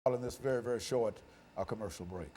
In this very, very short commercial break.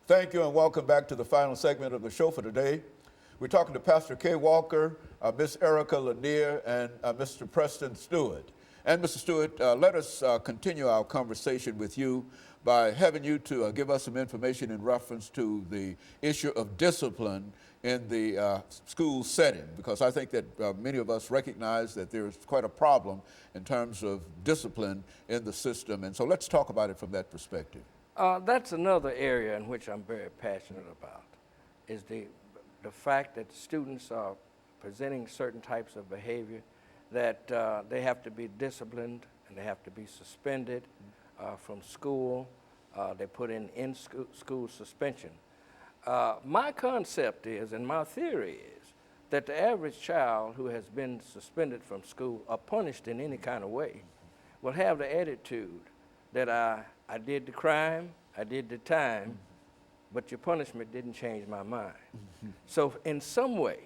Thank you and welcome back to the final segment of the show for today. We're talking to Pastor Kay Walker, Miss Erica Lanier, and Mr. Preston Stewart. And Mr. Stewart, let us continue our conversation with you by having you to give us some information in reference to the issue of discipline in the school setting, because I think that many of us recognize that there's quite a problem in terms of discipline in the system. And so let's talk about it from that perspective. That's another area in which I'm very passionate about, is the fact that students are presenting certain types of behavior that they have to be disciplined and they have to be suspended from school. They put in school suspension. My concept is, and my theory is, that the average child who has been suspended from school or punished in any kind of way will have the attitude that I did the crime, I did the time, but your punishment didn't change my mind. So in some way,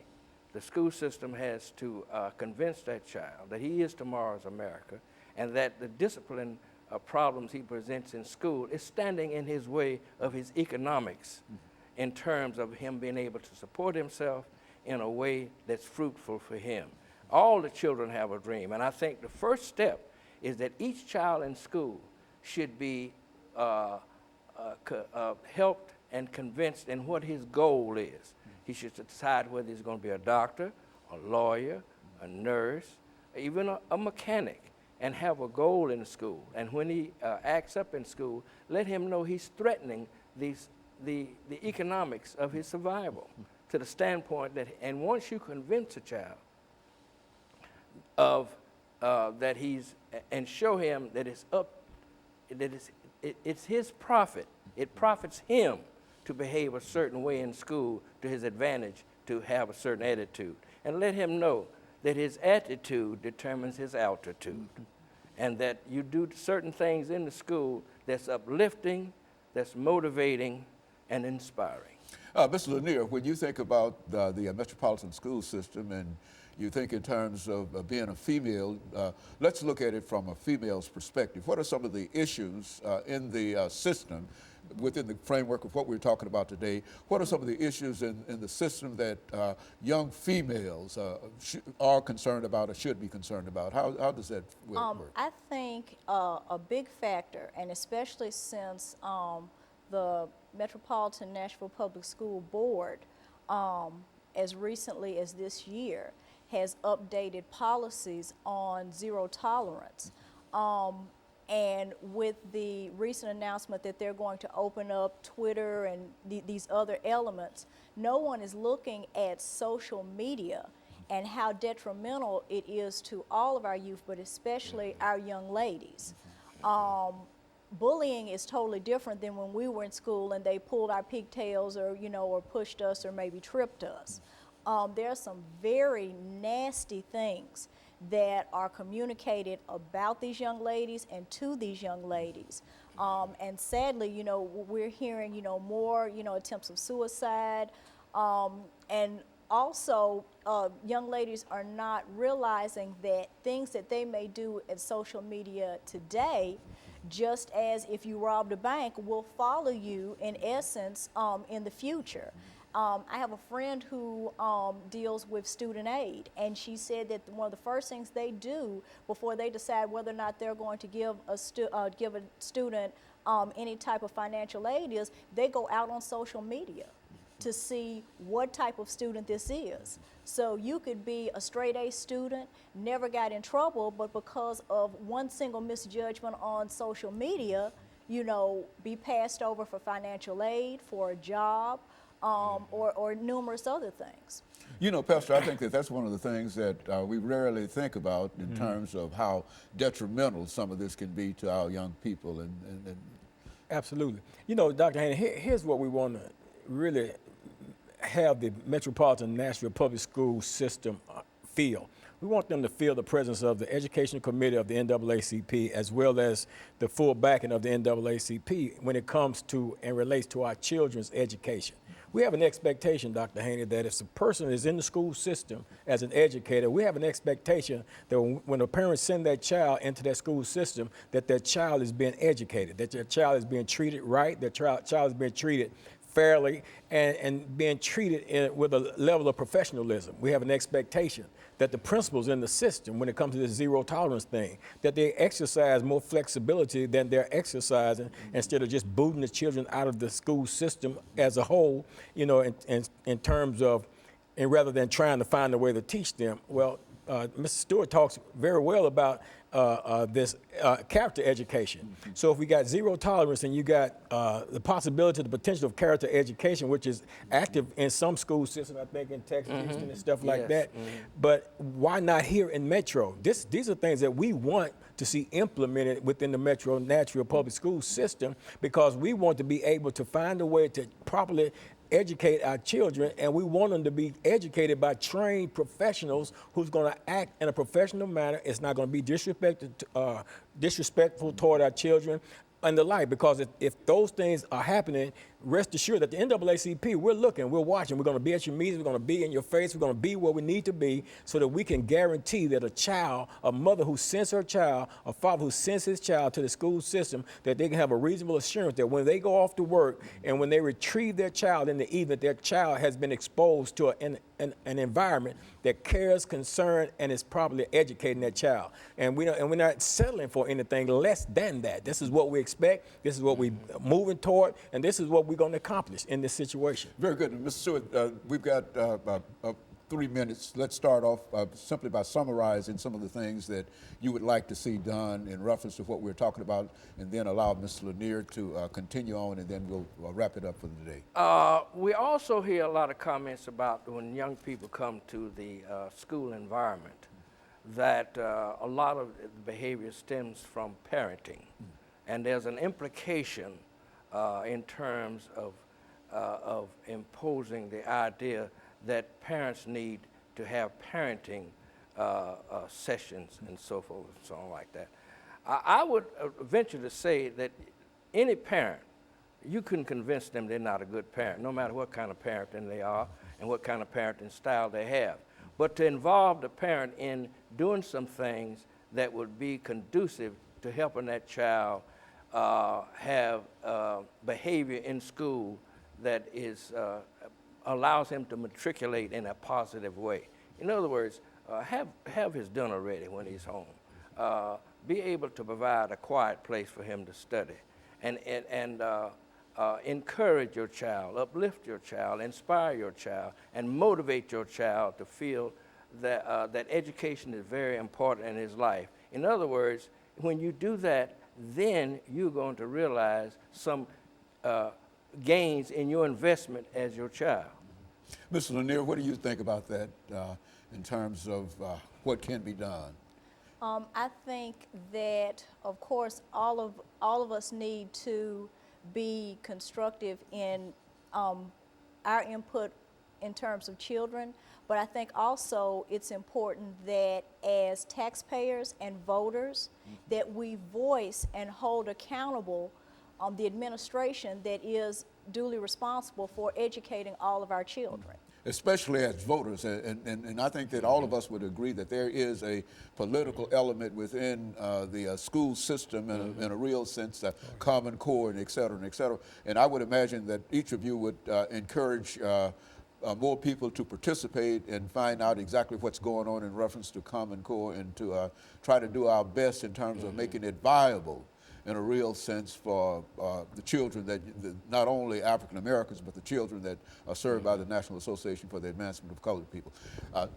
the school system has to convince that child that he is tomorrow's America and that the discipline problems he presents in school is standing in his way of his economics in terms of him being able to support himself in a way that's fruitful for him. All the children have a dream, and I think the first step is that each child in school should be helped and convinced in what his goal is. He should decide whether he's going to be a doctor, a lawyer, a nurse, even a mechanic, and have a goal in school. And when he acts up in school, let him know he's threatening the economics of his survival to the standpoint that, and once you convince a child of that he's, and show him that it's his profit. It profits him to behave a certain way in school to his advantage, to have a certain attitude. And let him know that his attitude determines his altitude. And that you do certain things in the school that's uplifting, that's motivating, and inspiring. Mr. Lanier, when you think about the metropolitan school system and you think in terms of being a female, let's look at it from a female's perspective. What are some of the issues in the system within the framework of what we're talking about today? What are some of the issues in the system that young females are concerned about or should be concerned about? How does that work? I think a big factor, and especially since the Metropolitan Nashville Public School Board, as recently as this year, has updated policies on zero tolerance. And with the recent announcement that they're going to open up Twitter and these other elements, no one is looking at social media and how detrimental it is to all of our youth, but especially our young ladies. Bullying is totally different than when we were in school and they pulled our pigtails or, or pushed us or maybe tripped us. There are some very nasty things that are communicated about these young ladies and to these young ladies. And sadly, you know, we're hearing, you know, more, you know, attempts of suicide, and also, young ladies are not realizing that things that they may do at social media today, just as if you robbed a bank, will follow you in essence in the future. I have a friend who deals with student aid, and she said that one of the first things they do before they decide whether or not they're going to give a student any type of financial aid is they go out on social media to see what type of student this is. So you could be a straight A student, never got in trouble, but because of one single misjudgment on social media, you know, be passed over for financial aid, for a job, or numerous other things. You know, Pastor, I think that that's one of the things that we rarely think about in terms of how detrimental some of this can be to our young people. And Absolutely. You know, Dr. Haney, here's what we want to really have the Metropolitan Nashville Public School system feel. We want them to feel the presence of the Educational Committee of the NAACP as well as the full backing of the NAACP when it comes to and relates to our children's education. We have an expectation, Dr. Haney, that if a person is in the school system as an educator, we have an expectation that when the parents send that child into that school system, that their child is being educated, that their child is being treated right, their child is being treated fairly, and being treated with a level of professionalism. We have an expectation that the principals in the system, when it comes to this zero tolerance thing, that they exercise more flexibility than they're exercising instead of just booting the children out of the school system as a whole, you know, in terms of, and rather than trying to find a way to teach them. Well, Mr. Stewart talks very well about this character education. So if we got zero tolerance and you got the possibility, the potential of character education, which is active in some school systems, I think in Texas, Houston and stuff like that. But why not here in Metro? These are things that we want to see implemented within the Metro Nashville Public School system, because we want to be able to find a way to properly educate our children, and we want them to be educated by trained professionals who's going to act in a professional manner. It's not going to be disrespectful toward our children and the like, because if those things are happening, rest assured that the NAACP, we're looking, we're watching, we're going to be at your meetings, we're going to be in your face, we're going to be where we need to be so that we can guarantee that a child, a mother who sends her child, a father who sends his child to the school system, that they can have a reasonable assurance that when they go off to work and when they retrieve their child in the evening, their child has been exposed to an environment that cares, concern, and is properly educating that child. And we're not settling for anything less than that. This is what we expect, this is what we're moving toward, and this is what we're going to accomplish in this situation. very good. Mr. Stewart, we've got about 3 minutes. Let's start off simply by summarizing some of the things that you would like to see done in reference to what we're talking about, and then allow Ms. Lanier to continue on, and then we'll wrap it up for the day. We also hear a lot of comments about when young people come to the school environment, that a lot of the behavior stems from parenting. And there's an implication in terms of imposing the idea that parents need to have parenting sessions and so forth and so on like that. I would venture to say that any parent, you can convince them they're not a good parent, no matter what kind of parenting they are and what kind of parenting style they have. But to involve the parent in doing some things that would be conducive to helping that child have behavior in school that is allows him to matriculate in a positive way. In other words, have his dinner ready when he's home. Be able to provide a quiet place for him to study, and encourage your child, uplift your child, inspire your child, and motivate your child to feel that that education is very important in his life. In other words, when you do that, then you're going to realize some gains in your investment as your child. Mr. Lanier, what do you think about that in terms of what can be done? I think that, of course, all of us need to be constructive in our input in terms of children, But I think also it's important that as taxpayers and voters, that we voice and hold accountable the administration that is duly responsible for educating all of our children. Especially as voters. And I think that all of us would agree that there is a political element within the school system in a real sense, Common Core and et cetera and et cetera. And I would imagine that each of you would encourage more people to participate and find out exactly what's going on in reference to Common Core and to try to do our best in terms of making it viable in a real sense for the children that, not only African Americans, but the children that are served by the National Association for the Advancement of Colored People.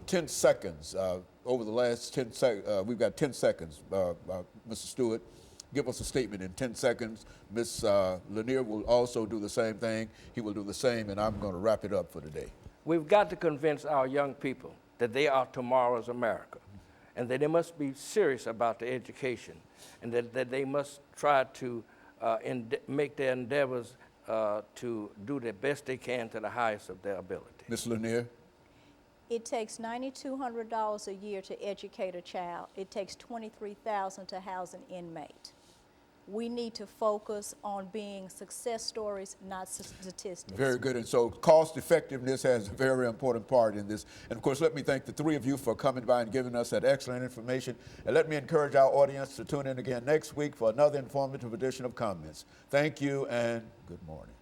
10 seconds, over the last 10 seconds, we've got 10 seconds. Mr. Stewart, give us a statement in 10 seconds. Ms. Lanier will also do the same thing. He will do the same, and I'm going to wrap it up for today. We've got to convince our young people that they are tomorrow's America, and that they must be serious about their education, and that they must try to make their endeavors to do the best they can to the highest of their ability. Ms. Lanier? It takes $9,200 a year to educate a child. It takes $23,000 to house an inmate. We need to focus on being success stories, not statistics. Very good. And so cost effectiveness has a very important part in this. And of course, let me thank the three of you for coming by and giving us that excellent information. And let me encourage our audience to tune in again next week for another informative edition of Comments. Thank you and good morning.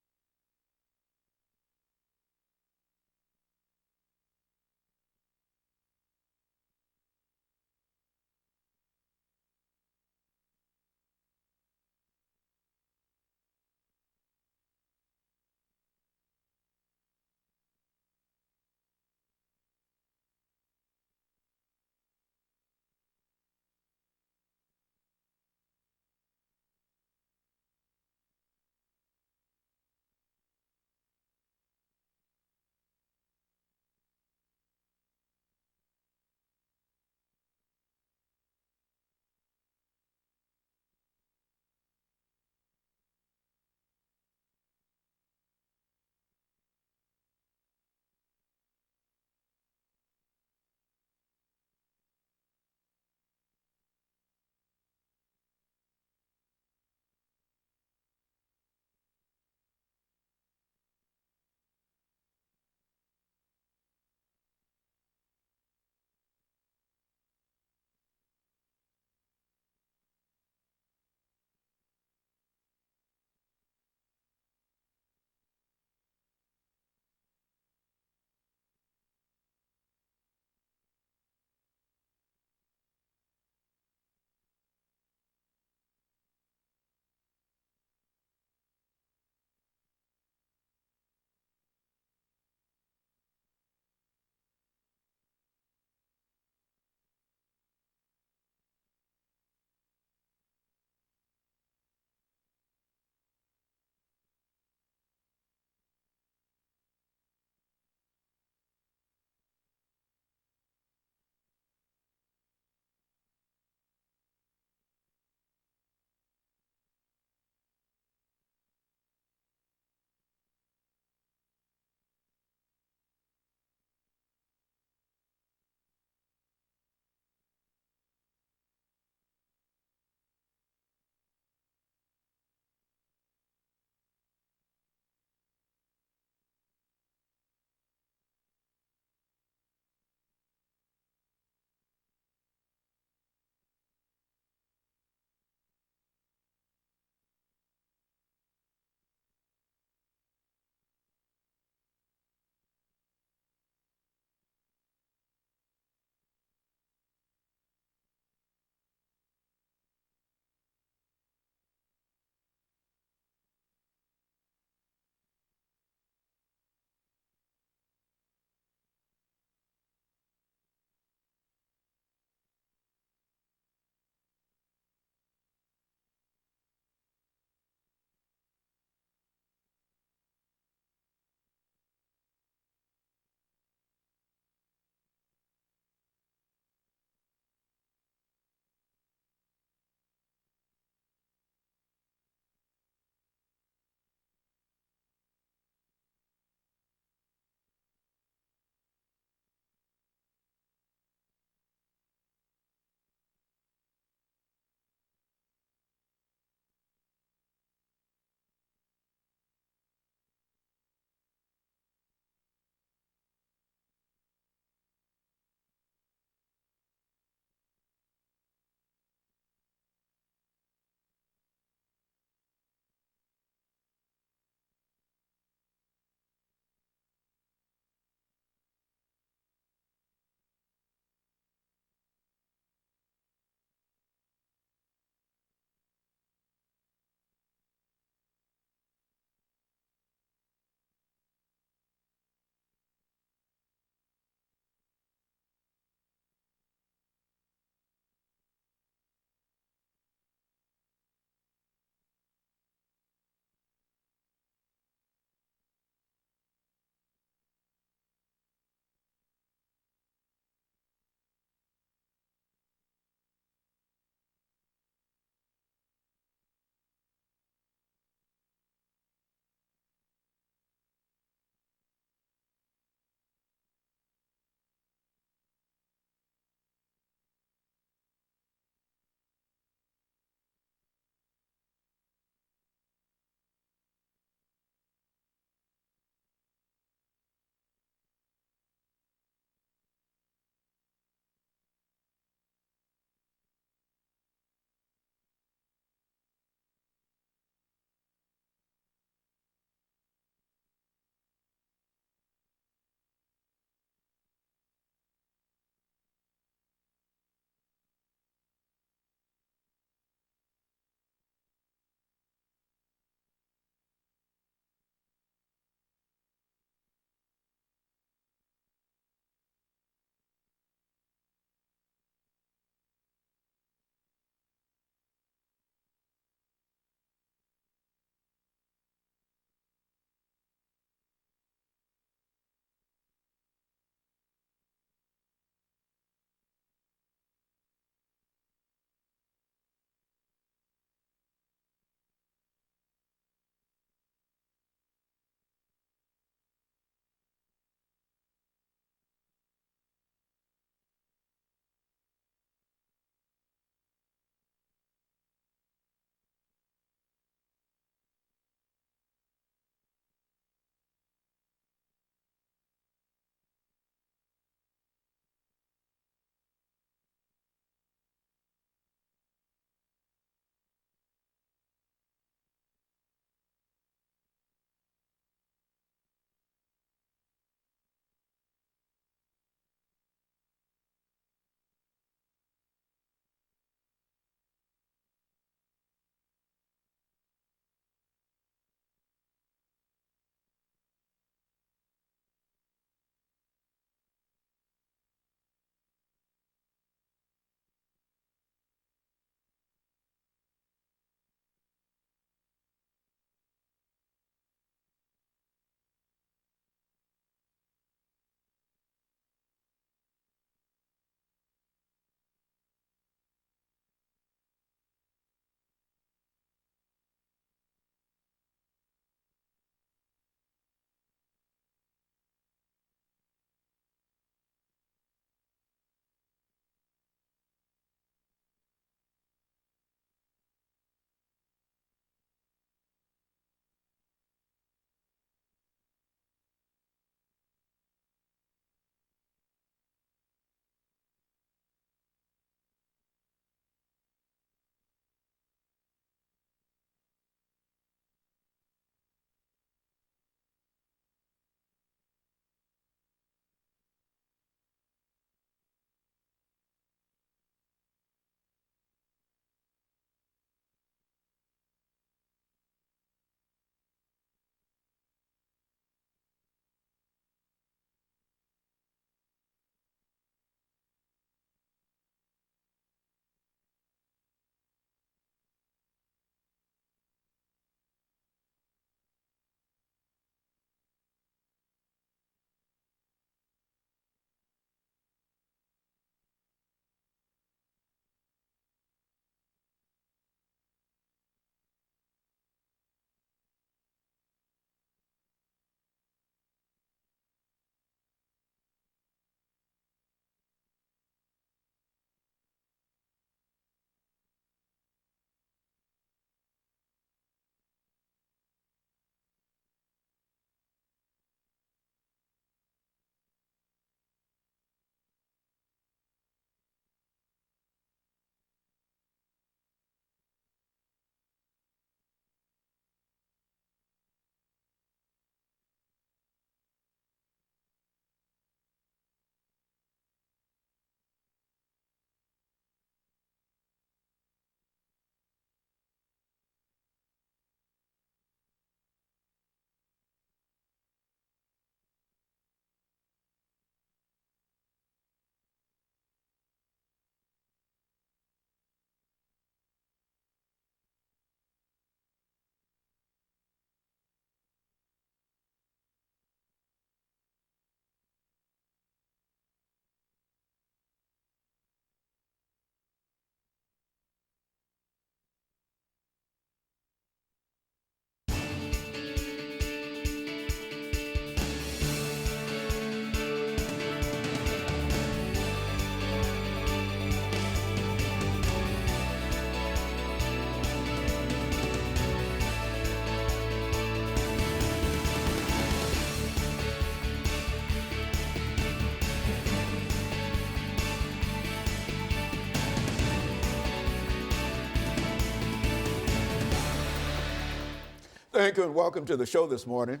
Thank you and welcome to the show this morning.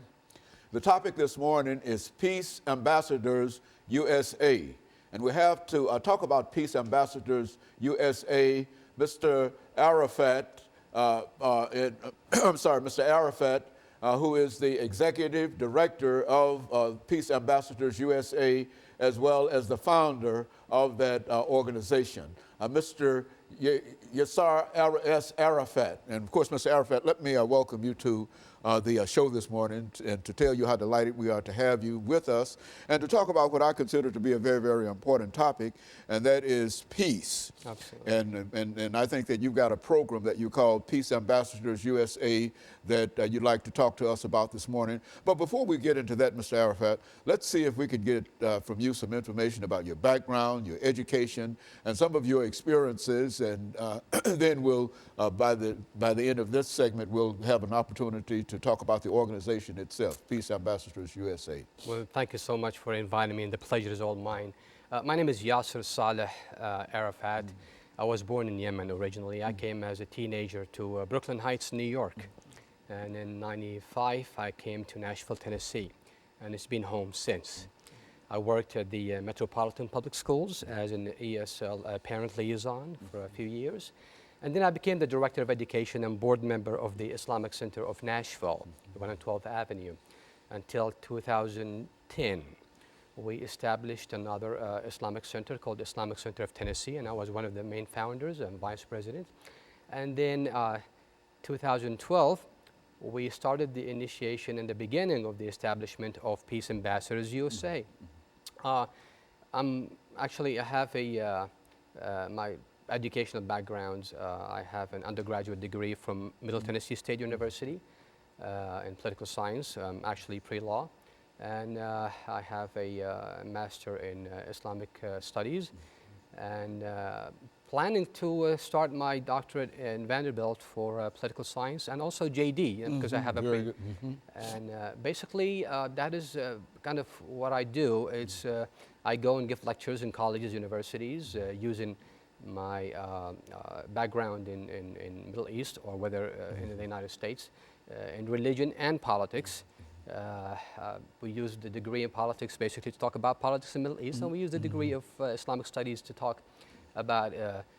The topic this morning is Peace Ambassadors USA. And we have to talk about Peace Ambassadors USA, Mr. Arafat, Mr. Arafat, who is the Executive Director of Peace Ambassadors USA, as well as the founder of that organization. Mr. Yasser S. Arafat. And of course, Mr. Arafat, let me welcome you to the show this morning and to tell you how delighted we are to have you with us and to talk about what I consider to be a very, very important topic, and that is peace. Absolutely. And I think that you've got a program that you call Peace Ambassadors USA that you'd like to talk to us about this morning. But before we get into that, Mr. Arafat, let's see if we could get from you some information about your background, your education, and some of your experiences. And then we'll, by the end of this segment, we'll have an opportunity to talk about the organization itself, Peace Ambassadors USA. Well, thank you so much for inviting me, and the pleasure is all mine. My name is Yasser Saleh Arafat. I was born in Yemen originally. I came as a teenager to Brooklyn Heights, New York. And in '95, I came to Nashville, Tennessee, and it's been home since. I worked at the Metropolitan Public Schools as an ESL parent liaison for a few years. And then I became the Director of Education and board member of the Islamic Center of Nashville, the one on 12th Avenue, until 2010. We established another Islamic center called the Islamic Center of Tennessee, and I was one of the main founders and vice president. And then 2012, we started the initiation and the beginning of the establishment of Peace Ambassadors USA. I have my educational backgrounds. I have an undergraduate degree from Middle Tennessee State University in political science, actually pre-law. And I have a master in Islamic studies, and planning to start my doctorate in Vanderbilt for political science and also JD, because I have a pre. And basically, that is kind of what I do. It's I go and give lectures in colleges, universities, using my background in Middle East, or whether in the United States, in religion and politics. We use the degree in politics basically to talk about politics in the Middle East, and we use the degree of Islamic studies to talk about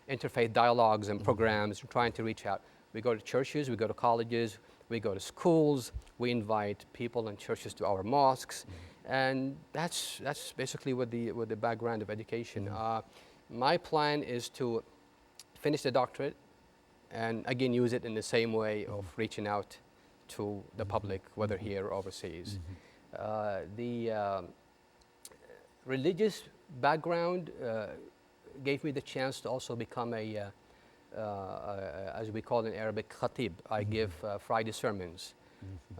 interfaith dialogues and programs, trying to reach out. We go to churches, we go to colleges, we go to schools, we invite people and churches to our mosques, and that's basically with the background of education. My plan is to finish the doctorate and again use it in the same way of reaching out to the public, whether here or overseas. The religious background gave me the chance to also become as we call in Arabic, khatib. I give Friday sermons.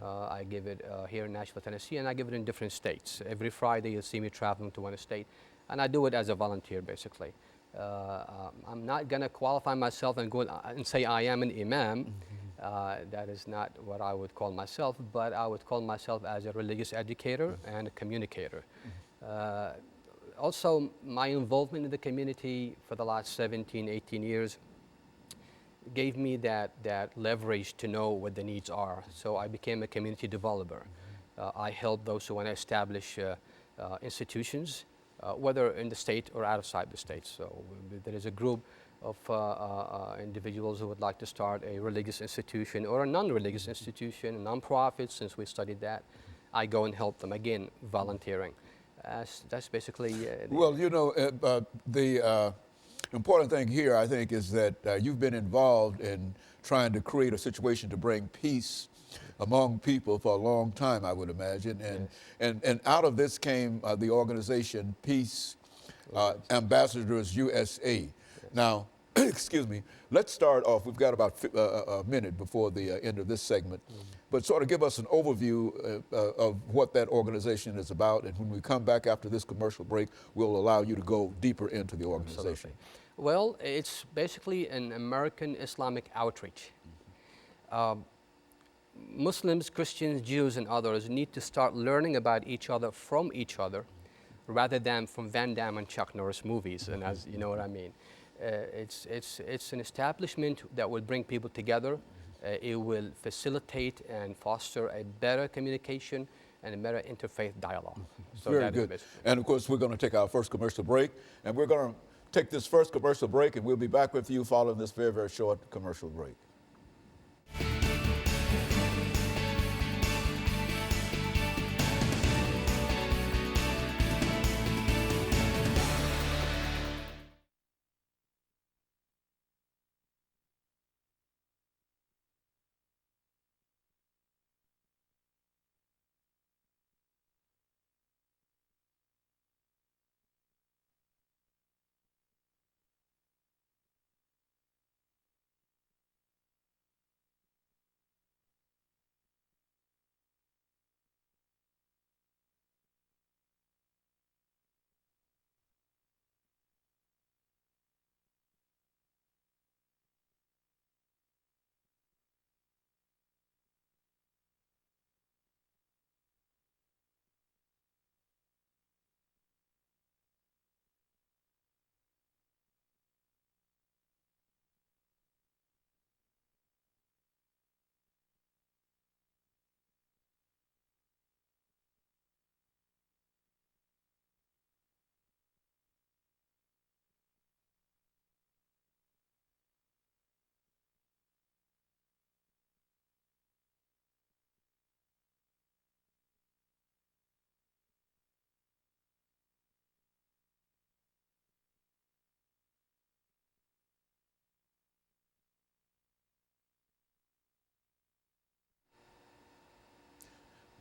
I give it here in Nashville, Tennessee, and I give it in different states. Every Friday you'll see me traveling to one state, and I do it as a volunteer, basically. I'm not going to qualify myself and go and say I am an imam. That is not what I would call myself, but I would call myself as a religious educator and a communicator. Also, my involvement in the community for the last 17, 18 years gave me that leverage to know what the needs are. So I became a community developer. I help those who want to establish institutions, whether in the state or outside the state. So there is a group of individuals who would like to start a religious institution or a non-religious institution, a non-profit, since we studied that. I go and help them, again, volunteering. That's basically well, you know, the important thing here, I think, is that you've been involved in trying to create a situation to bring peace among people for a long time, I would imagine. And out of this came the organization Peace Ambassadors USA. Now, excuse me, let's start off. We've got about a minute before the end of this segment, but sort of give us an overview of what that organization is about. And when we come back after this commercial break, we'll allow you to go deeper into the organization. Absolutely. Well, it's basically an American Islamic outreach. Muslims, Christians, Jews, and others need to start learning about each other from each other rather than from Van Damme and Chuck Norris movies, and as you know what I mean. It's an establishment that will bring people together it will facilitate and foster a better communication and a better interfaith dialogue. So Very that is good. basically- And of course, we're going to take our first commercial break, and we're going to take this first commercial break, and we'll be back with you following this very, very short commercial break.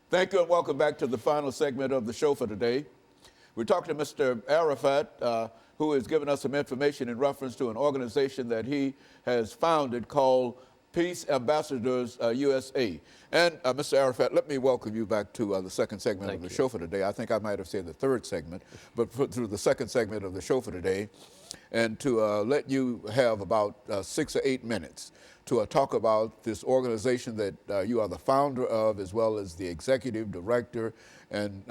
Thank you and welcome back to the final segment of the show for today. We're talking to Mr. Arafat, who has given us some information in reference to an organization that he has founded called Peace Ambassadors USA. And Mr. Arafat, let me welcome you back to the second segment of the show for today. I think I might have said the third segment, but through the second segment of the show for today, and to let you have about 6 or 8 minutes to talk about this organization that you are the founder of, as well as the executive director, and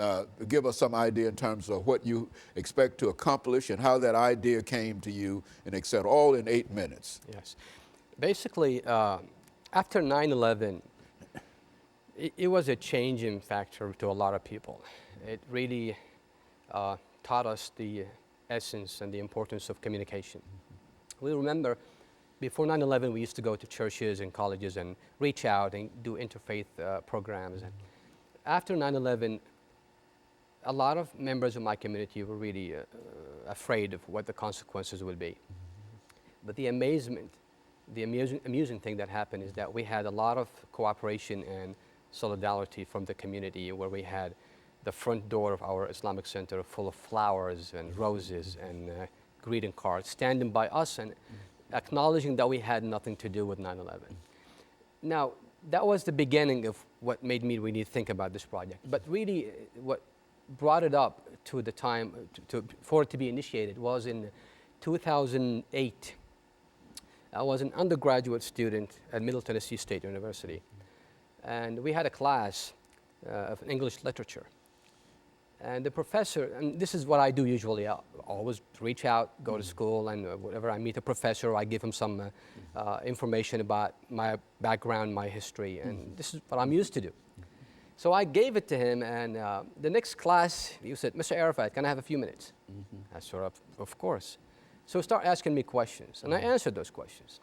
give us some idea in terms of what you expect to accomplish and how that idea came to you, and et cetera, all in 8 minutes. Yes. Basically, after 9/11, it was a changing factor to a lot of people. It really taught us the essence and the importance of communication. We remember before 9/11, we used to go to churches and colleges and reach out and do interfaith programs. And after 9/11, a lot of members of my community were really afraid of what the consequences would be. But the amusing thing that happened is that we had a lot of cooperation and solidarity from the community, where we had the front door of our Islamic center full of flowers and roses and greeting cards standing by us and acknowledging that we had nothing to do with 9/11. Now, that was the beginning of what made me really think about this project. But really, what brought it up to the time for it to be initiated was in 2008. I was an undergraduate student at Middle Tennessee State University, and we had a class of English literature. And the professor, and this is what I do usually, I always reach out, go to school, and whenever I meet a professor, I give him some information about my background, my history, and this is what I'm used to do. So I gave it to him, and the next class, he said, "Mr. Arafat, can I have a few minutes?" I said, of course. So he started asking me questions, and I answered those questions.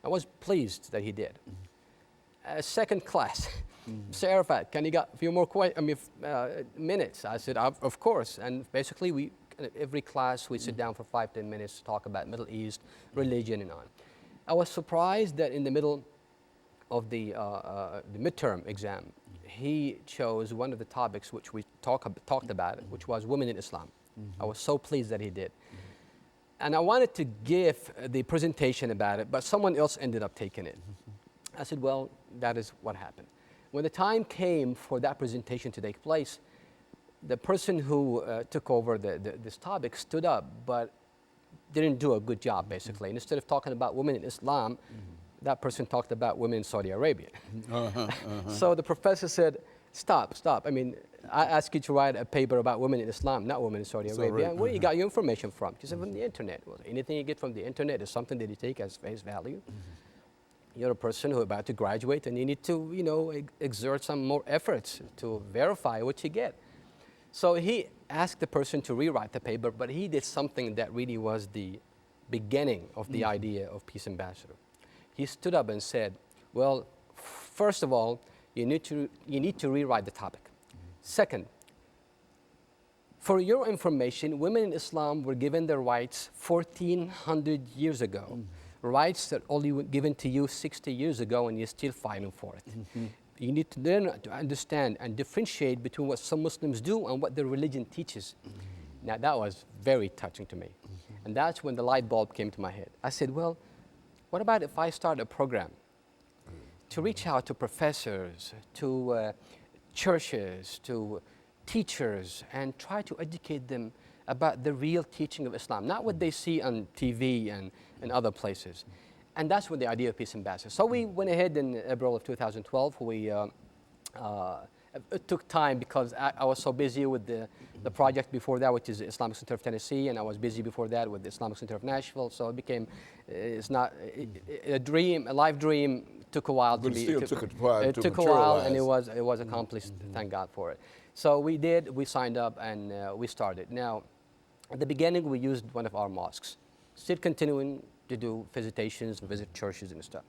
I was pleased that he did. Second class, Mr. Arafat, can you got a few more minutes? I said, of course. And basically, every class, we sit down for 5-10 minutes to talk about Middle East, religion, and on. I was surprised that in the middle of the midterm exam, he chose one of the topics which we talked about, which was women in Islam. I was so pleased that he did. And I wanted to give the presentation about it, but someone else ended up taking it. I said, well, that is what happened. When the time came for that presentation to take place, the person who took over this topic stood up, but didn't do a good job, basically. And instead of talking about women in Islam, that person talked about women in Saudi Arabia. So the professor said, stop. I mean, I asked you to write a paper about women in Islam, not women in Saudi Arabia. And where you got your information from? He said, from the internet. Well, anything you get from the internet is something that you take as face value. you're a person who about to graduate and you need to, you know, exert some more efforts to verify what you get. So he asked the person to rewrite the paper, but he did something that really was the beginning of the idea of Peace Ambassador. He stood up and said, well, first of all, you need to rewrite the topic. Second, for your information, women in Islam were given their rights 1,400 years ago. Rights that only were given to you 60 years ago, and you're still fighting for it. You need to learn to understand and differentiate between what some Muslims do and what their religion teaches. Now, that was very touching to me. And that's when the light bulb came to my head. I said, well, what about if I start a program to reach out to professors, to churches, to teachers, and try to educate them about the real teaching of Islam, not what they see on TV and other places. And that's when the idea of Peace Ambassador. So we went ahead in April of 2012. It took time because I was so busy with the project before that, which is the Islamic Center of Tennessee, and I was busy before that with the Islamic Center of Nashville. So it became, a dream, a life dream. Took a while to be. It took a while to took a while, and materialize. it was accomplished. Thank God for it. So we did. We signed up and we started. Now, at the beginning, we used one of our mosques. Still continuing to do visitations and visit churches and stuff.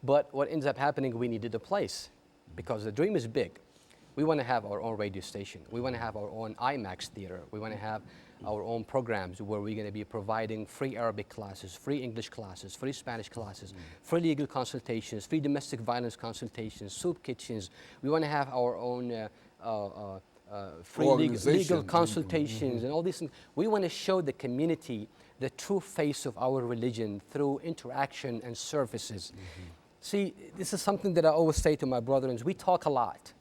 But what ends up happening, we needed a place because the dream is big. We want to have our own radio station. We want to have our own IMAX theater. We want to have our own programs where we're going to be providing free Arabic classes, free English classes, free Spanish classes, free legal consultations, free domestic violence consultations, soup kitchens. We want to have our own free legal consultations and all these things. We want to show the community the true face of our religion through interaction and services. See, this is something that I always say to my brothers. We talk a lot,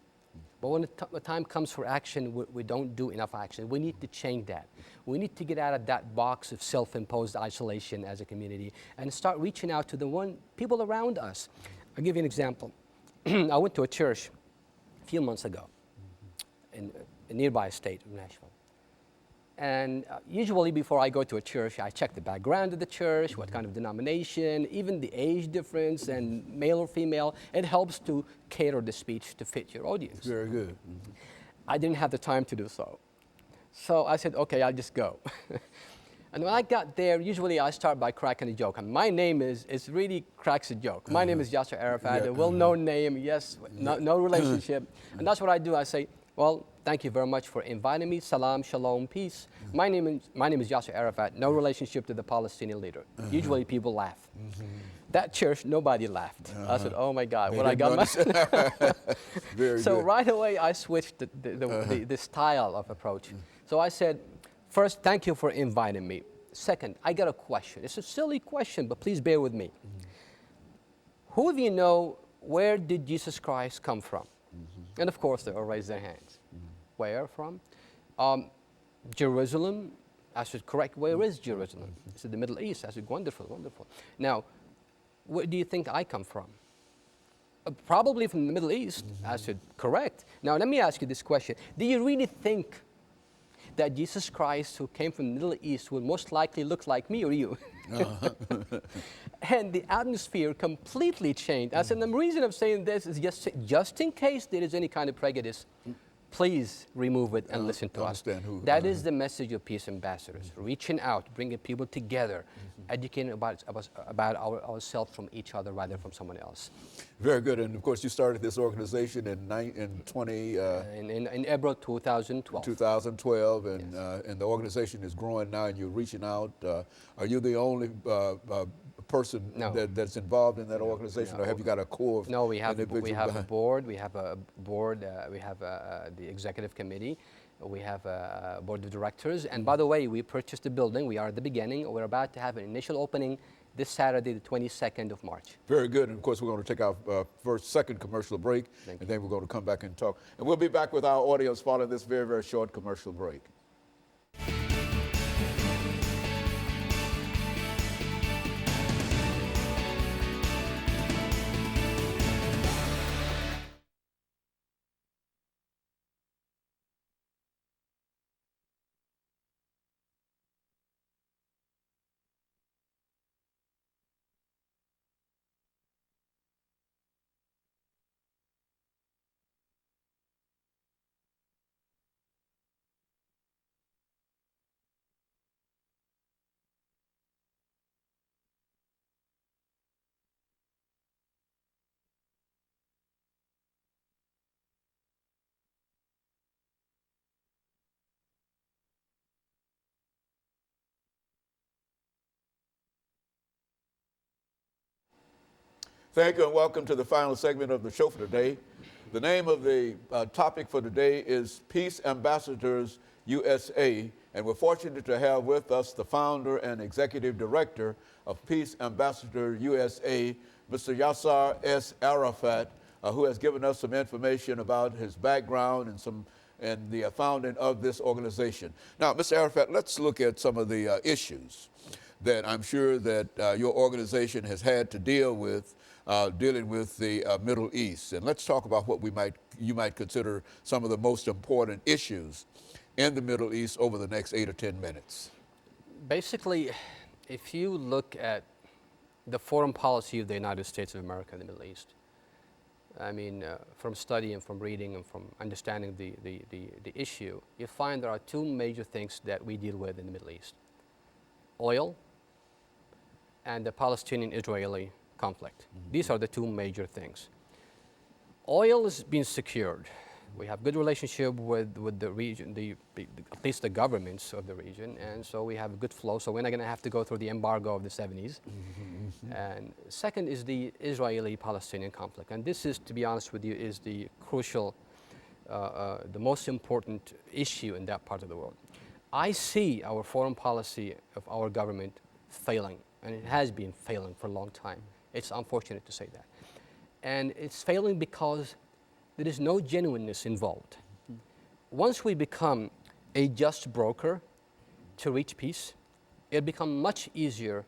but when the time comes for action, we don't do enough action. We need to change that. We need to get out of that box of self-imposed isolation as a community and start reaching out to the people around us. I'll give you an example. I went to a church a few months ago in a nearby state of Nashville. And usually before I go to a church, I check the background of the church, what kind of denomination, even the age difference and male or female. It helps to cater the speech to fit your audience. Very good. I didn't have the time to do so. So I said, okay, I'll just go. And when I got there, usually I start by cracking a joke. And my name it really cracks a joke. My name is Yasser Arafat, a well-known name, yes, no relationship. And that's what I do. I say, well, thank you very much for inviting me. Salam, shalom, peace. My name is Yasser Arafat, no relationship to the Palestinian leader. Usually people laugh. That church, nobody laughed. I said, oh my God, what I got Very So good. right away I switched the style of approach. So I said, first, thank you for inviting me. Second, I got a question. It's a silly question, but please bear with me. Who of you know where did Jesus Christ come from? And of course, they all raise their hands. Where from? Jerusalem. I said, correct. Where is Jerusalem? I said, the Middle East. I said, wonderful, wonderful. Now, where do you think I come from? Probably from the Middle East. I said, correct. Now, let me ask you this question. Do you really think that Jesus Christ, who came from the Middle East, will most likely look like me or you? And the atmosphere completely changed. I said, the reason I'm saying this is just in case there is any kind of prejudice, please remove it and listen to us. That is the message of Peace Ambassadors, reaching out, bringing people together, educating about ourselves from each other rather than from someone else. Very good. And of course, you started this organization in April 2012. 2012, and, Yes. And the organization is growing now, and you're reaching out. Are you the only person that's involved in that organization, or have you got a core of No, we have a board, we have the executive committee, we have a board of directors, and by the way, we purchased the building. We are at the beginning. We're about to have an initial opening this Saturday, the 22nd of March. Very good. And of course, we're going to take our second commercial break, and then we're going to come back and talk. And we'll be back with our audience following this very, very short commercial break. Thank you and welcome to the final segment of the show for today. The name of the topic for today is Peace Ambassadors USA, and we're fortunate to have with us the founder and executive director of Peace Ambassador USA, Mr. Yasser S. Arafat, who has given us some information about his background and the founding of this organization. Now, Mr. Arafat, let's look at some of the issues that I'm sure that your organization has had to deal with dealing with the Middle East. And let's talk about what you might consider some of the most important issues in the Middle East over the next 8 or 10 minutes. Basically, if you look at the foreign policy of the United States of America in the Middle East, I mean, from study and from reading and from understanding the issue, you find there are two major things that we deal with in the Middle East: oil and the Palestinian-Israeli conflict. These are the two major things. Oil is being secured. We have good relationship with the region, at least the governments of the region, and so we have a good flow, so we're not going to have to go through the embargo of the 70s. And second is the Israeli-Palestinian conflict, and this is, to be honest with you, is the crucial, the most important issue in that part of the world. I see our foreign policy of our government failing, and it has been failing for a long time. It's unfortunate to say that. And it's failing because there is no genuineness involved. Once we become a just broker to reach peace, it'll become much easier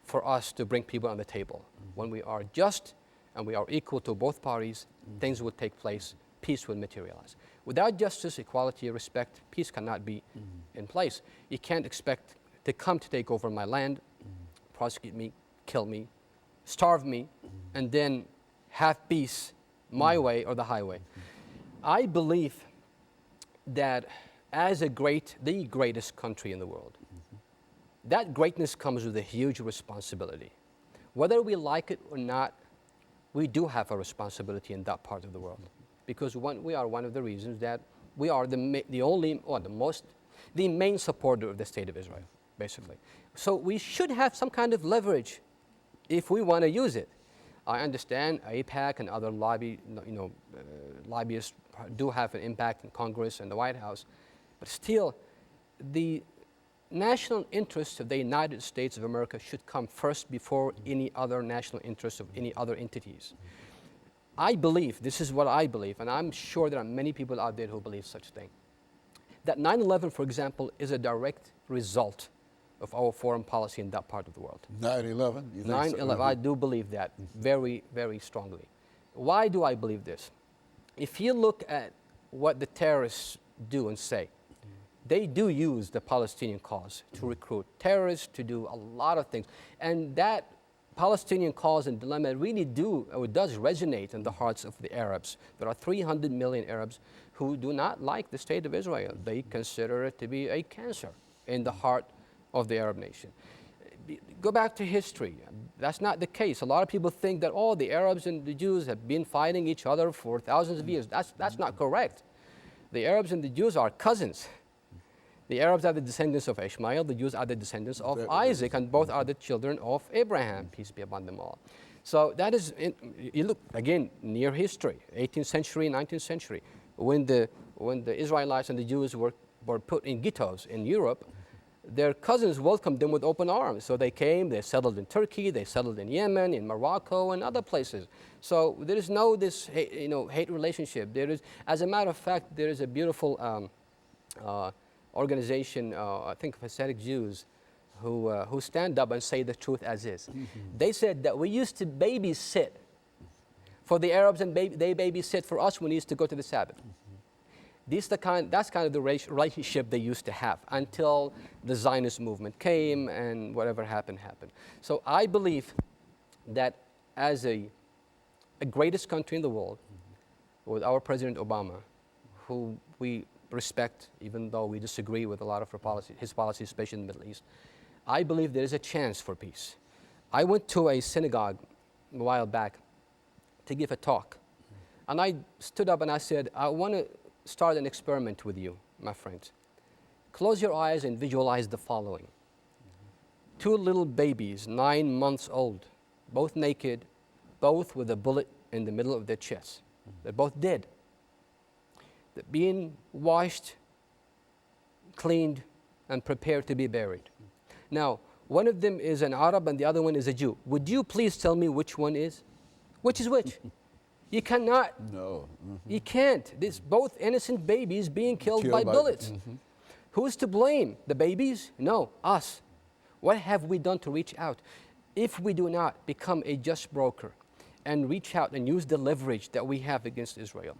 for us to bring people on the table. When we are just and we are equal to both parties, things will take place, peace will materialize. Without justice, equality, respect, peace cannot be in place. You can't expect to come to take over my land, prosecute me, kill me, starve me, and then have peace my way or the highway. I believe that as the greatest country in the world, that greatness comes with a huge responsibility. Whether we like it or not, we do have a responsibility in that part of the world, because we are one of the reasons that we are the main supporter of the state of Israel, basically. So we should have some kind of leverage if we want to use it. I understand AIPAC and other lobbyists do have an impact in Congress and the White House, but still, the national interests of the United States of America should come first before any other national interests of any other entities. I believe, this is what I believe, and I'm sure there are many people out there who believe such a thing, that 9/11, for example, is a direct result of our foreign policy in that part of the world. 9/11? 9/11, I do believe that very, very strongly. Why do I believe this? If you look at what the terrorists do and say, they do use the Palestinian cause to recruit terrorists, to do a lot of things. And that Palestinian cause and dilemma really does resonate in the hearts of the Arabs. There are 300 million Arabs who do not like the state of Israel. They consider it to be a cancer in the heart of the Arab nation. Go back to history. That's not the case. A lot of people think that, oh, the Arabs and the Jews have been fighting each other for thousands of years. That's not correct. The Arabs and the Jews are cousins. The Arabs are the descendants of Ishmael, the Jews are the descendants of Isaac, and both are the children of Abraham, peace be upon them all. So that is, you look, again, near history, 18th century, 19th century, when the Israelites and the Jews were put in ghettos in Europe, their cousins welcomed them with open arms. So they came, they settled in Turkey, they settled in Yemen, in Morocco, and other places. So there is no hate relationship. There is, as a matter of fact, there is a beautiful organization, I think of Hasidic Jews, who stand up and say the truth as is. They said that we used to babysit for the Arabs, and they babysit for us when we used to go to the Sabbath. That's kind of the relationship they used to have until the Zionist movement came and whatever happened. So I believe that as a greatest country in the world, with our President Obama, who we respect, even though we disagree with a lot of his policies, especially in the Middle East, I believe there is a chance for peace. I went to a synagogue a while back to give a talk, and I stood up and I said, I want to start an experiment with you, my friends. Close your eyes and visualize the following. Two little babies, 9 months old, both naked, both with a bullet in the middle of their chest. They're both dead. They're being washed, cleaned, and prepared to be buried. Now, one of them is an Arab and the other one is a Jew. Would you please tell me which one is? Which is which? You cannot. No. You can't. These both innocent babies being killed by bullets. Who's to blame? The babies? No, us. What have we done to reach out? If we do not become a just broker and reach out and use the leverage that we have against Israel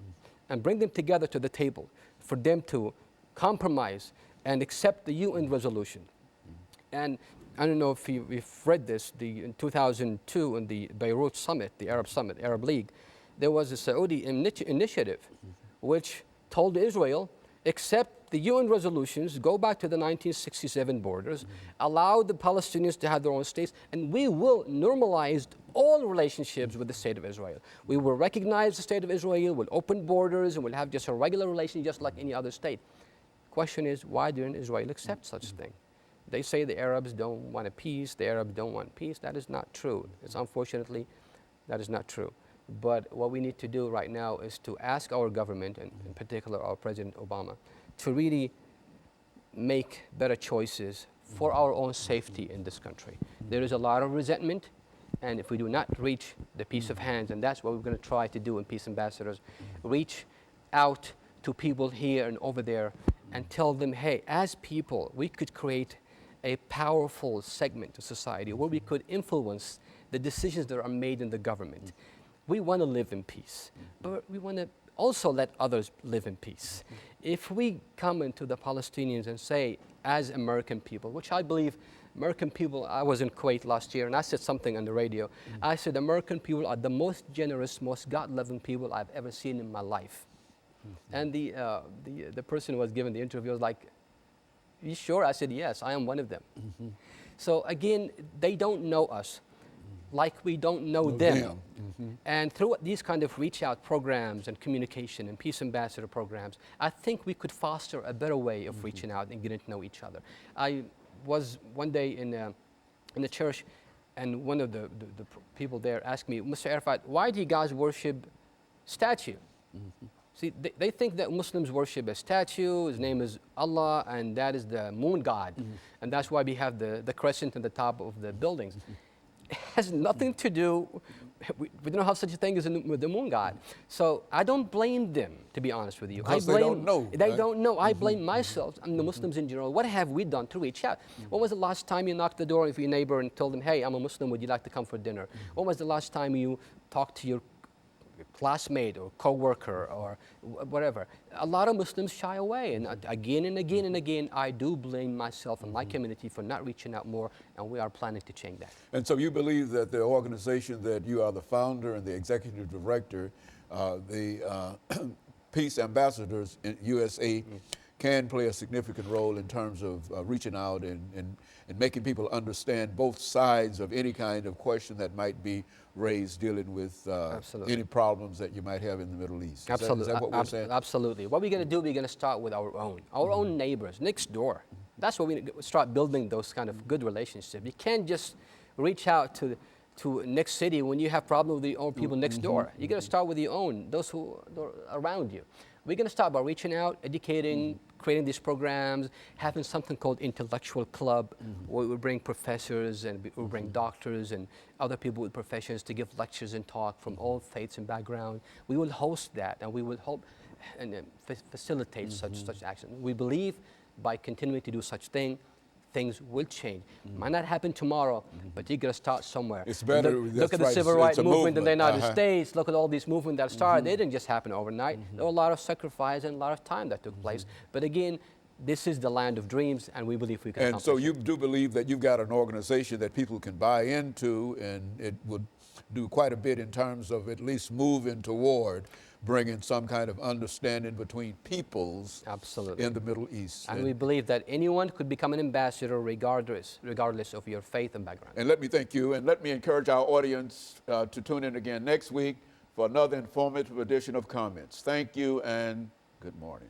and bring them together to the table for them to compromise and accept the UN resolution. And I don't know if you've read this, in 2002 in the Beirut summit, the Arab League, there was a Saudi initiative which told Israel, accept the UN resolutions, go back to the 1967 borders, allow the Palestinians to have their own states, and we will normalize all relationships with the state of Israel. We will recognize the state of Israel, we'll open borders, and we'll have just a regular relation just like any other state. Question is, why didn't Israel accept such a thing? They say the Arabs don't want a peace, the Arabs don't want peace. That is not true. It's unfortunately, that is not true. But what we need to do right now is to ask our government, and in particular our President Obama, to really make better choices for our own safety in this country. There is a lot of resentment, and if we do not reach the peace of hands, and that's what we're going to try to do in Peace Ambassadors, reach out to people here and over there and tell them, hey, as people, we could create a powerful segment of society where we could influence the decisions that are made in the government. We want to live in peace, but we want to also let others live in peace. If we come into the Palestinians and say, as American people, which I believe American people, I was in Kuwait last year and I said something on the radio. I said American people are the most generous, most God-loving people I've ever seen in my life. And the person who was given the interview was like, you sure? I said, yes, I am one of them. So again, they don't know us like we don't know them. And through these kind of reach out programs and communication and peace ambassador programs, I think we could foster a better way of reaching out and getting to know each other. I was one day in the church, and one of the people there asked me, Mr. Arafat, why do you guys worship statue? See, they think that Muslims worship a statue, his name is Allah, and that is the moon god. And that's why we have the crescent on the top of the buildings. It has nothing to do, we don't have such a thing as with the moon god. So I don't blame them, to be honest with you. Because they don't know. They don't know. I blame myself and the Muslims in general. What have we done to reach out? When was the last time you knocked the door of your neighbor and told them, hey, I'm a Muslim, would you like to come for dinner? When was the last time you talked to your classmate or co-worker or whatever? A lot of Muslims shy away, and again and again and again, I do blame myself and my community for not reaching out more, and we are planning to change that. And so you believe that the organization that you are the founder and the executive director, the Peace Ambassadors in USA, can play a significant role in terms of reaching out and making people understand both sides of any kind of question that might be raised dealing with any problems that you might have in the Middle East. Absolutely. Is that what we're saying? Absolutely. What we're going to do, we're going to start with our own neighbors next door. That's what we start building, those kind of good relationships. You can't just reach out to next city when you have problems with your own people next door. You got to start with your own, those who are around you. We're going to start by reaching out, educating, creating these programs, having something called intellectual club, where we bring professors and we bring doctors and other people with professions to give lectures and talk from all faiths and backgrounds. We will host that, and we will help and facilitate such action. We believe by continuing to do such things will change. Might not happen tomorrow, but you got to start somewhere. It's better. Look at the civil rights movement in the United States. Look at all these movements that started. They didn't just happen overnight. There were a lot of sacrifice and a lot of time that took place. But again, this is the land of dreams, and we believe we can accomplish And so it. you do believe that you've got an organization that people can buy into, and it would do quite a bit in terms of at least moving toward bringing some kind of understanding between peoples in the Middle East. And we believe that anyone could become an ambassador regardless of your faith and background. And let me thank you, and let me encourage our audience to tune in again next week for another informative edition of Comments. Thank you and good morning.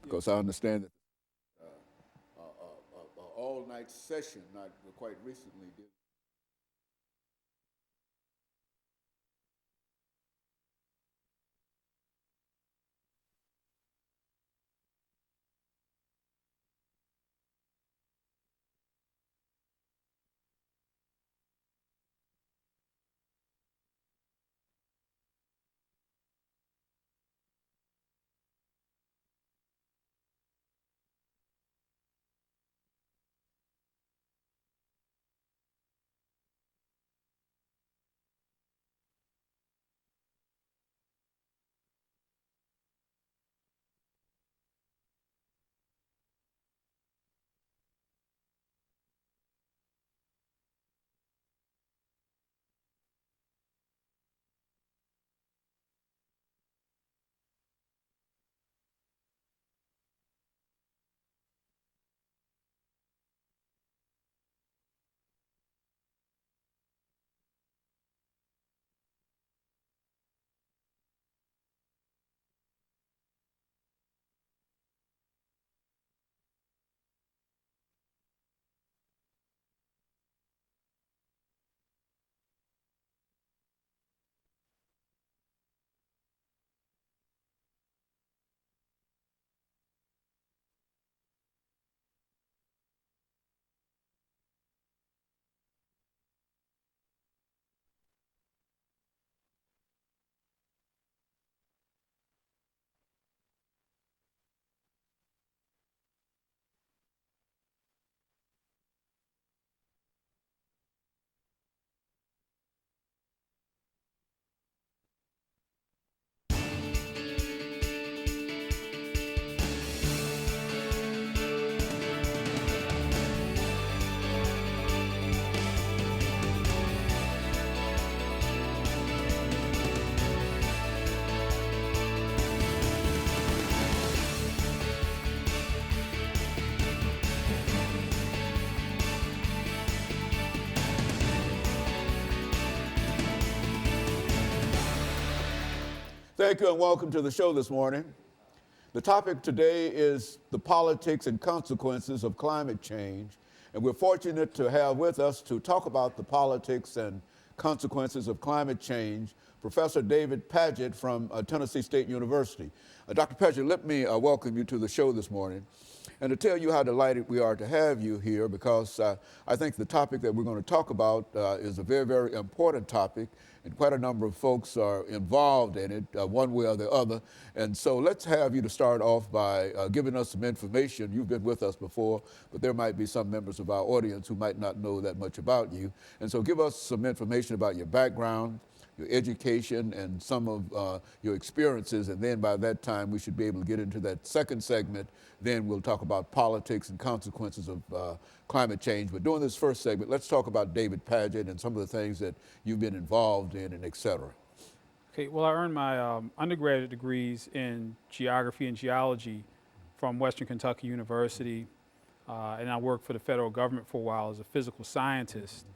because I understand that all-night session, not quite recently, did. Thank you and welcome to the show this morning. The topic today is the politics and consequences of climate change. And we're fortunate to have with us to talk about the politics and consequences of climate change, Professor David Padgett from Tennessee State University. Dr. Padgett, let me welcome you to the show this morning and to tell you how delighted we are to have you here, because I think the topic that we're going to talk about is a very, very important topic, and quite a number of folks are involved in it one way or the other. And so let's have you to start off by giving us some information. You've been with us before, but there might be some members of our audience who might not know that much about you. And so give us some information about your background, your education, and some of your experiences, and then by that time we should be able to get into that second segment. Then we'll talk about politics and consequences of climate change. But during this first segment, let's talk about David Padgett and some of the things that you've been involved in, and et cetera. Okay, well, I earned my undergraduate degrees in geography and geology from Western Kentucky University, and I worked for the federal government for a while as a physical scientist.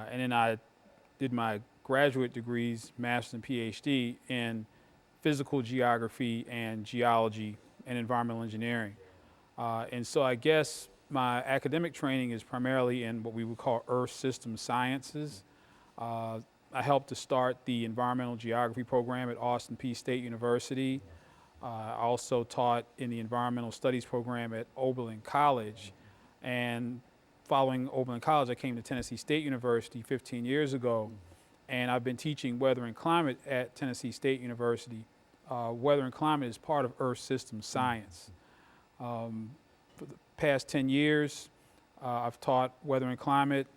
And then I did my graduate degrees, master's and PhD, in physical geography and geology and environmental engineering. And so I guess my academic training is primarily in what we would call Earth System Sciences. I helped to start the environmental geography program at Austin Peay State University. I also taught in the environmental studies program at Oberlin College. And following Oberlin College, I came to Tennessee State University 15 years ago. And I've been teaching weather and climate at Tennessee State University. Weather and climate is part of Earth System Science. For the past 10 years, I've taught weather and climate.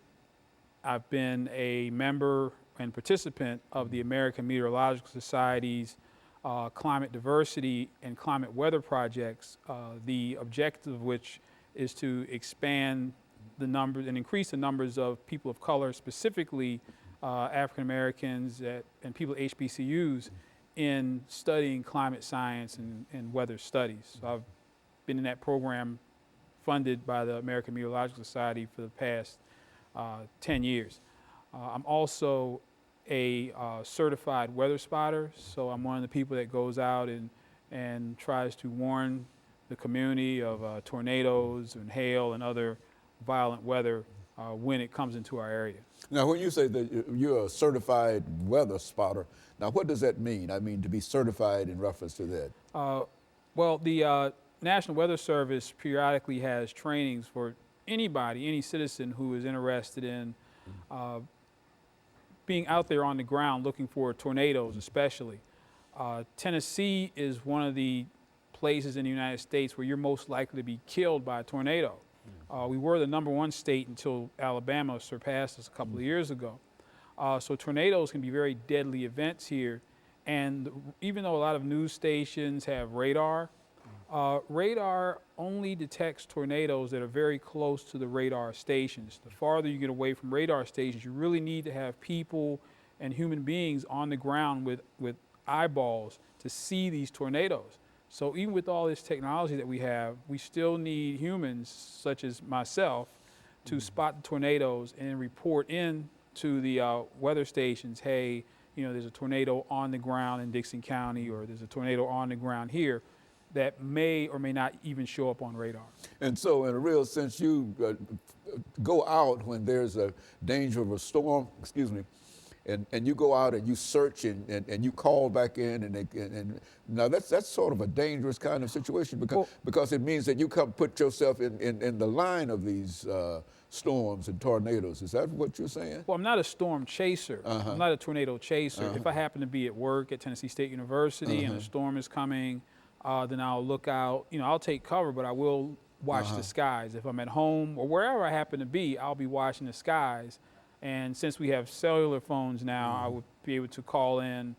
I've been a member and participant of the American Meteorological Society's climate diversity and climate weather projects, the objective of which is to expand the numbers and increase the numbers of people of color, specifically African Americans and people at HBCUs, in studying climate science and weather studies. So I've been in that program funded by the American Meteorological Society for the past 10 years. I'm also a certified weather spotter, so I'm one of the people that goes out and tries to warn the community of tornadoes and hail and other violent weather when it comes into our area. Now, when you say that you're a certified weather spotter, now what does that mean? I mean, to be certified in reference to that. Well, the National Weather Service periodically has trainings for anybody, any citizen who is interested in being out there on the ground looking for tornadoes especially. Tennessee is one of the places in the United States where you're most likely to be killed by a tornado. We were the #1 state until Alabama surpassed us a couple of years ago. So tornadoes can be very deadly events here. And even though a lot of news stations have radar, radar only detects tornadoes that are very close to the radar stations. The farther you get away from radar stations, you really need to have people and human beings on the ground with eyeballs to see these tornadoes. So even with all this technology that we have, we still need humans, such as myself, to spot the tornadoes and report in to the weather stations, hey, you know, there's a tornado on the ground in Dixon County, or there's a tornado on the ground here, that may or may not even show up on radar. And so in a real sense, you go out when there's a danger of a storm, and you go out and you search and you call back in, and now that's sort of a dangerous kind of situation because it means that you come put yourself in the line of these storms and tornadoes. Is that what you're saying? Well, I'm not a storm chaser. I'm not a tornado chaser. If I happen to be at work at Tennessee State University and a storm is coming, then I'll look out. You know, I'll take cover, but I will watch the skies. If I'm at home or wherever I happen to be, I'll be watching the skies. And since we have cellular phones now, I would be able to call in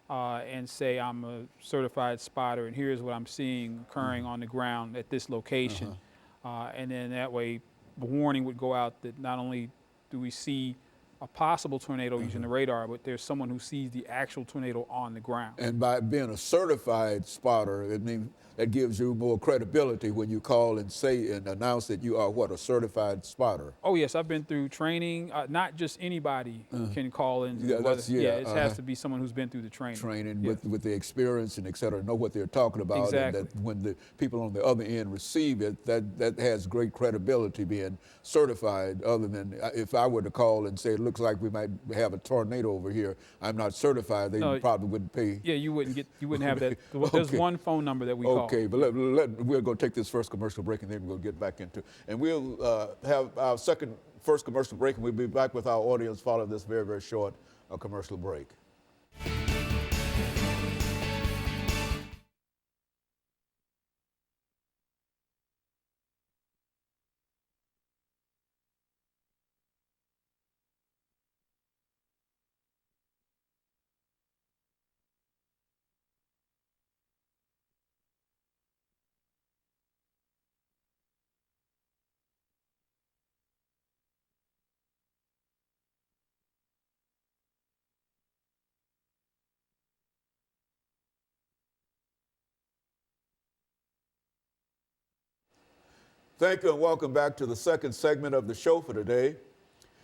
and say I'm a certified spotter, and here's what I'm seeing occurring on the ground at this location. And then that way, the warning would go out that not only do we see a possible tornado using the radar, but there's someone who sees the actual tornado on the ground. And by being a certified spotter, it means that gives you more credibility when you call and say and announce that you are a certified spotter. Oh yes, I've been through training. Not just anybody can call in. It has to be someone who's been through the training. With the experience and et cetera, know what they're talking about. Exactly. And that when the people on the other end receive it, that has great credibility being certified. Other than if I were to call and say it looks like we might have a tornado over here, I'm not certified. They probably wouldn't pay. Yeah, you wouldn't have that. There's one phone number that we call. Okay, but we're going to take this first commercial break, and then we'll get back into, and we'll have our first commercial break, and we'll be back with our audience following this very, very short commercial break. Thank you and welcome back to the second segment of the show for today.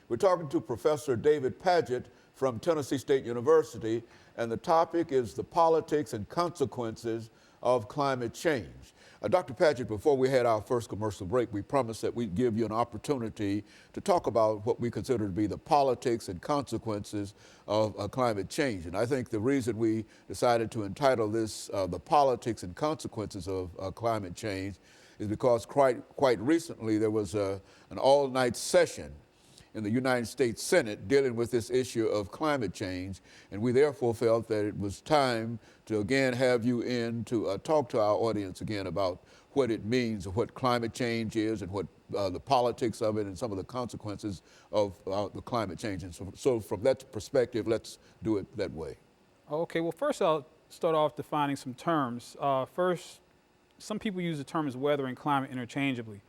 We're talking to Professor David Padgett from Tennessee State University, and the topic is the politics and consequences of climate change. Dr. Padgett, before we had our first commercial break, we promised that we'd give you an opportunity to talk about what we consider to be the politics and consequences of climate change. And I think the reason we decided to entitle this The Politics and Consequences of Climate Change is because quite recently there was an all-night session in the United States Senate dealing with this issue of climate change, and we therefore felt that it was time to again have you in to talk to our audience again about what it means, or what climate change is, and what the politics of it, and some of the consequences of the climate change. And so from that perspective, let's do it that way. Okay, well first I'll start off defining some terms. First, some people use the terms weather and climate interchangeably.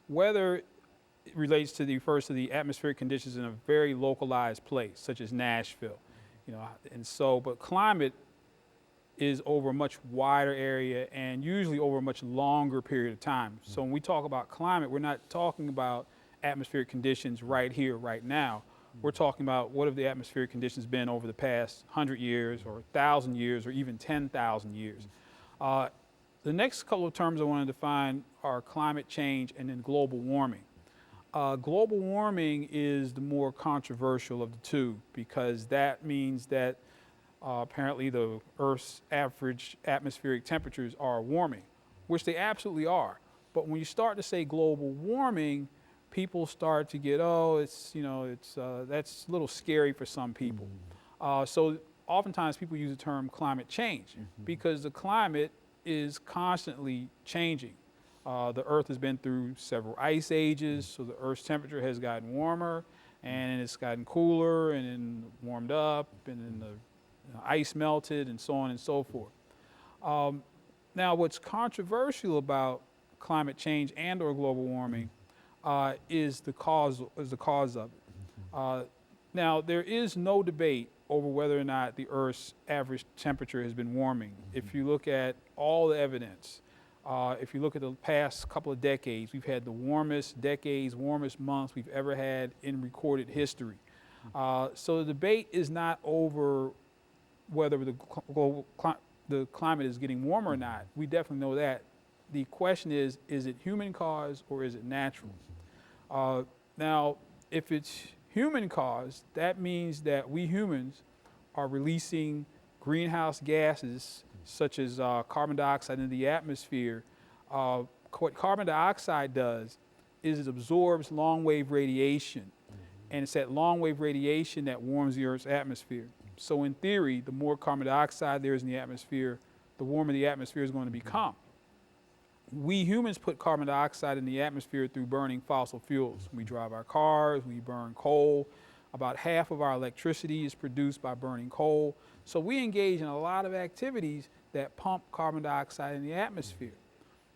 Weather refers to the atmospheric conditions in a very localized place, such as Nashville, but climate is over a much wider area and usually over a much longer period of time. So when we talk about climate, we're not talking about atmospheric conditions right here, right now. We're talking about what have the atmospheric conditions been over the past 100 years or 1,000 years or even 10,000 years. The next couple of terms I want to define are climate change and then global warming. Global warming is the more controversial of the two because that means that apparently the Earth's average atmospheric temperatures are warming, which they absolutely are. But when you start to say global warming, people start to get, that's a little scary for some people. So oftentimes people use the term climate change because the climate is constantly changing. The Earth has been through several ice ages, so the Earth's temperature has gotten warmer, and it's gotten cooler, and then warmed up, and then the ice melted, and so on and so forth. Now, what's controversial about climate change and/or global warming is the cause of it. Now, there is no debate over whether or not the Earth's average temperature has been warming. If you look at all the evidence, if you look at the past couple of decades, we've had the warmest decades, warmest months we've ever had in recorded history. So the debate is not over whether the climate is getting warmer or not. We definitely know that. The question is it human caused or is it natural? Now, if it's human caused, that means that we humans are releasing greenhouse gases such as carbon dioxide into the atmosphere. What carbon dioxide does is it absorbs long-wave radiation, and it's that long-wave radiation that warms the Earth's atmosphere. So in theory, the more carbon dioxide there is in the atmosphere, the warmer the atmosphere is going to become. We humans put carbon dioxide in the atmosphere through burning fossil fuels. We drive our cars, we burn coal. About half of our electricity is produced by burning coal. So we engage in a lot of activities that pump carbon dioxide in the atmosphere.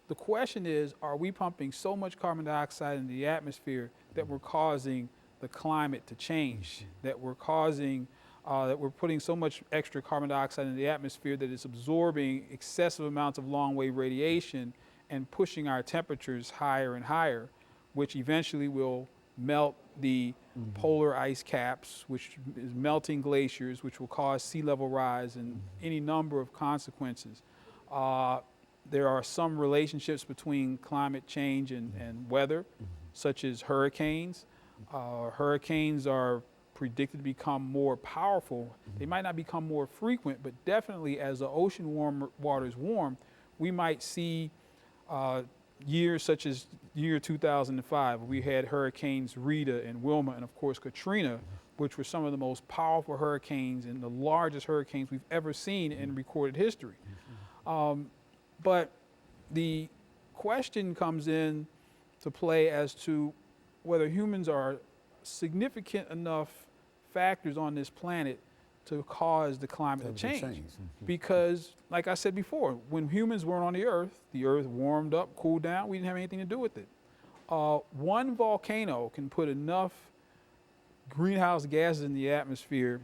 The question is, are we pumping so much carbon dioxide in the atmosphere that we're causing the climate to change, that we're putting so much extra carbon dioxide in the atmosphere that it's absorbing excessive amounts of long-wave radiation and pushing our temperatures higher and higher, which eventually will melt the polar ice caps, which is melting glaciers, which will cause sea level rise and any number of consequences. There are some relationships between climate change and weather, such as hurricanes. Hurricanes are predicted to become more powerful. They might not become more frequent, but definitely as the ocean waters warm, we might see years such as year 2005. We had hurricanes Rita and Wilma and of course Katrina, which were some of the most powerful hurricanes and the largest hurricanes we've ever seen in recorded history. But the question comes in to play as to whether humans are significant enough factors on this planet to cause the climate to change. Because, like I said before, when humans weren't on the Earth warmed up, cooled down, we didn't have anything to do with it. One volcano can put enough greenhouse gases in the atmosphere,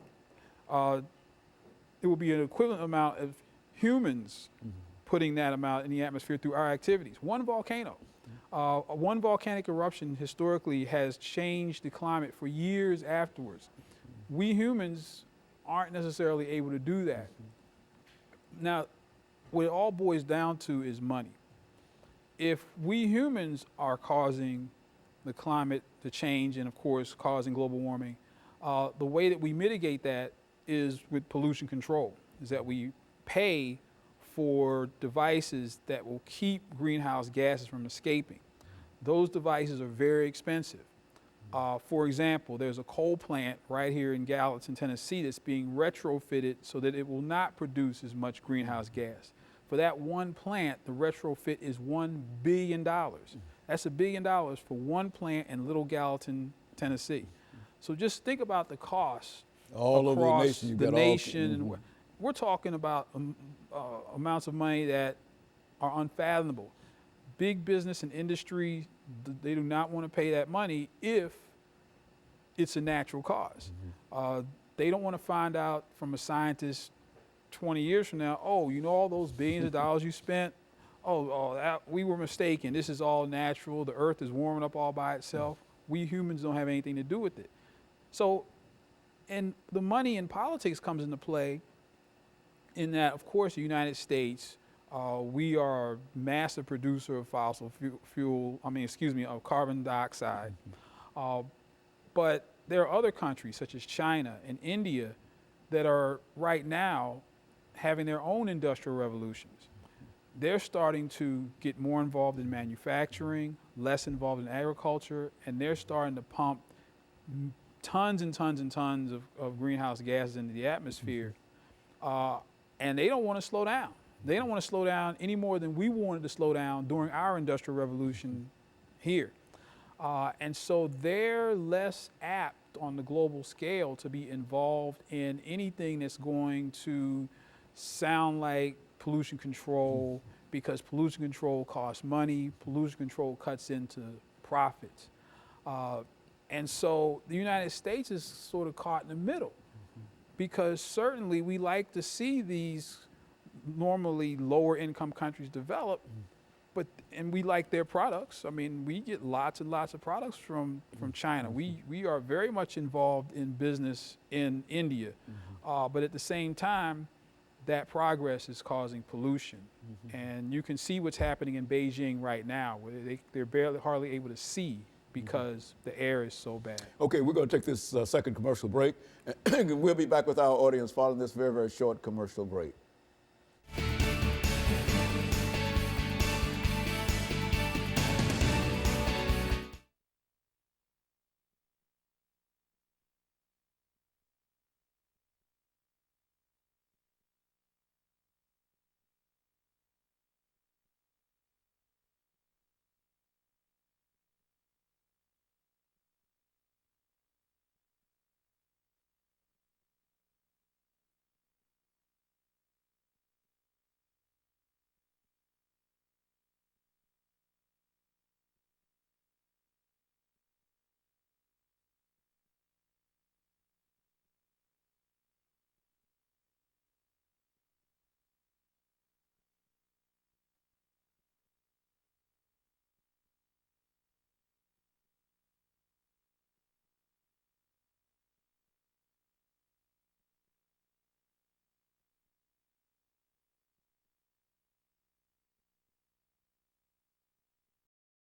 it will be an equivalent amount of humans putting that amount in the atmosphere through our activities. One volcano. One volcanic eruption historically has changed the climate for years afterwards. We humans aren't necessarily able to do that. Now, what it all boils down to is money. If we humans are causing the climate to change and of course causing global warming, the way that we mitigate that is with pollution control, is that we pay for devices that will keep greenhouse gases from escaping. Those devices are very expensive. For example, there's a coal plant right here in Gallatin, Tennessee that's being retrofitted so that it will not produce as much greenhouse gas. For that one plant, the retrofit is $1 billion. That's $1 billion for one plant in Little Gallatin, Tennessee. So just think about the cost all across over the nation. We're talking about amounts of money that are unfathomable. Big business and industry, they do not want to pay that money if it's a natural cause. They don't want to find out from a scientist 20 years from now, oh, you know all those billions of dollars you spent? We were mistaken. This is all natural. The Earth is warming up all by itself. We humans don't have anything to do with it. So, and the money in politics comes into play in that, of course, the United States We are a massive producer of fossil of carbon dioxide. But there are other countries such as China and India that are right now having their own industrial revolutions. They're starting to get more involved in manufacturing, less involved in agriculture, and they're starting to pump tons and tons and tons of greenhouse gases into the atmosphere. And they don't want to slow down. They don't want to slow down any more than we wanted to slow down during our industrial revolution here. And so they're less apt on the global scale to be involved in anything that's going to sound like pollution control, because pollution control costs money, pollution control cuts into profits. And so the United States is sort of caught in the middle, because certainly we like to see these normally lower income countries develop, and we like their products. I mean, we get lots and lots of products from China. We are very much involved in business in India, but at the same time, that progress is causing pollution. And you can see what's happening in Beijing right now, where they're hardly able to see because the air is so bad. Okay, we're going to take this second commercial break. We'll be back with our audience following this very, very short commercial break.